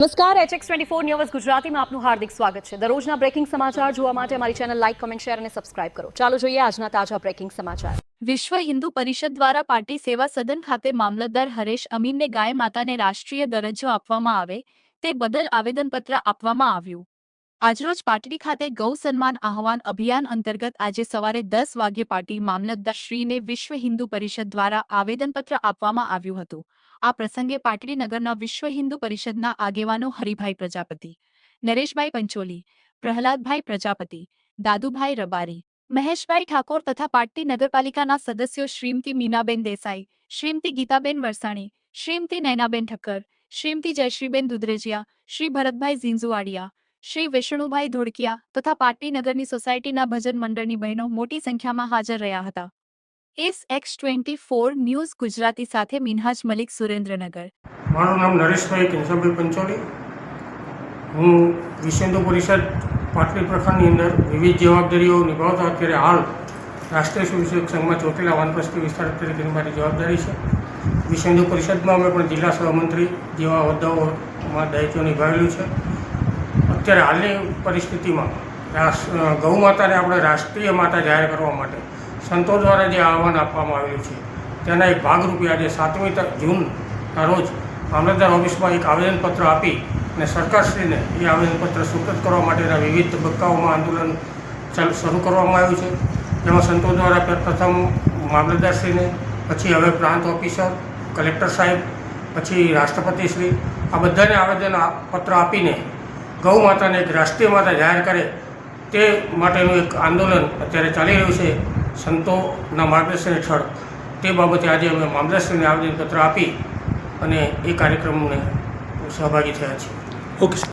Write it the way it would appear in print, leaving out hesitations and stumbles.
નમસ્કાર HX24 news ગુજરાતીમાં આપનું હાર્દિક સ્વાગત છે। દરરોજના બ્રેકિંગ સમાચાર જોવા માટે અમારી ચેનલ લાઇક, કમેન્ટ, શેર અને સબસ્ક્રાઇબ કરો। ચાલો જોઈએ આજના તાજા બ્રેકિંગ સમાચાર। વિશ્વ હિન્દુ પરિષદ દ્વારા પાર્ટી સેવા સદન ખાતે મામલતદાર હરેશ અમીનને ગાય માતાને રાષ્ટ્રીય દરજ્જો આપવામાં આવે તે બદલ આવેદનપત્ર આપવામાં આવ્યું। આજરોજ પાટડી ખાતે ગૌ સન્માન આહવાન અભિયાન અંતર્ગત આજે સવારે 10 વાગ્યે પાર્ટી મામલતદારશ્રીને વિશ્વ હિન્દુ પરિષદ દ્વારા આવેદનપત્ર આપવામાં આવ્યું હતું। આ પ્રસંગે પાટડી નગરના વિશ્વ હિન્દુ પરિષદના આગેવાનો હરિભાઈ પ્રજાપતિ, નરેશભાઈ પંચોલી, પ્રહલાદભાઈ પ્રજાપતિ, દાદુભાઈ રબારી, મહેશભાઈ ઠાકોર તથા પાટડી નગરપાલિકાના સદસ્યો શ્રીમતી મીનાબેન દેસાઈ, શ્રીમતી ગીતાબેન વરસાણી, શ્રીમતી નૈનાબેન ઠક્કર, શ્રીમતી જયશ્રીબેન દુધરેજિયા, શ્રી ભરતભાઈ ઝીંઝુવાડિયા, શ્રી વિષ્ણુભાઈ ધોળકિયા તથા પાટડી નગરની સોસાયટીના ભજન મંડળની બહેનો મોટી સંખ્યામાં હાજર રહ્યા હતા। SX24 ન્યૂઝ ગુજરાતી સાથે મિનહાજ મલિક, સુરેન્દ્રનગર। મારું નામ નરેશભાઈ કેશવભાઈ પંચોલી। હું વિશ્વ હિન્દુ પરિષદ પાટડી પ્રખંડની અંદર વિવિધ જવાબદારીઓ નિભાવતો અત્યારે હાલ રાષ્ટ્રીય સ્વયંસેવક સંઘમાં ચોટીલા વાનપ્રસ્થી વિસ્તાર તરીકેની મારી જવાબદારી છે। વિશ્વ હિન્દુ પરિષદમાં અમે પણ જિલ્લા સહમંત્રી જેવા હોદ્દાઓમાં દાયિત્વ નિભાવેલું છે। અત્યારે હાલની પરિસ્થિતિમાં ગૌ માતાને આપણે રાષ્ટ્રીય માતા જાહેર કરવા માટે સંતો દ્વારા જે આહવાન આપવામાં આવેલું છે તેના એક ભાગરૂપે આજે 7મી જૂનના રોજ મામલતદાર ઓફિસમાં એક આવેદનપત્ર આપી અને સરકારશ્રીને એ આવેદનપત્ર સુપ્રત કરવા માટેના વિવિધ તબક્કાઓમાં આંદોલન શરૂ કરવામાં આવ્યું છે। જેમાં સંતો દ્વારા પ્રથમ મામલતદારશ્રીને, પછી હવે પ્રાંત ઓફિસર, કલેક્ટર સાહેબ, પછી રાષ્ટ્રપતિશ્રી, આ બધાને આવેદનપત્ર આપીને ગૌ માતાને એક રાષ્ટ્રીય માતા જાહેર કરે તે માટેનું એક આંદોલન અત્યારે ચાલી રહ્યું છે સંતોના માર્ગદર્શન હેઠળ। તે બાબતે આજે અમે મામલતદારશ્રીને આવેદનપત્ર આપી અને એ કાર્યક્રમને સહભાગી થયા છીએ। ઓકે।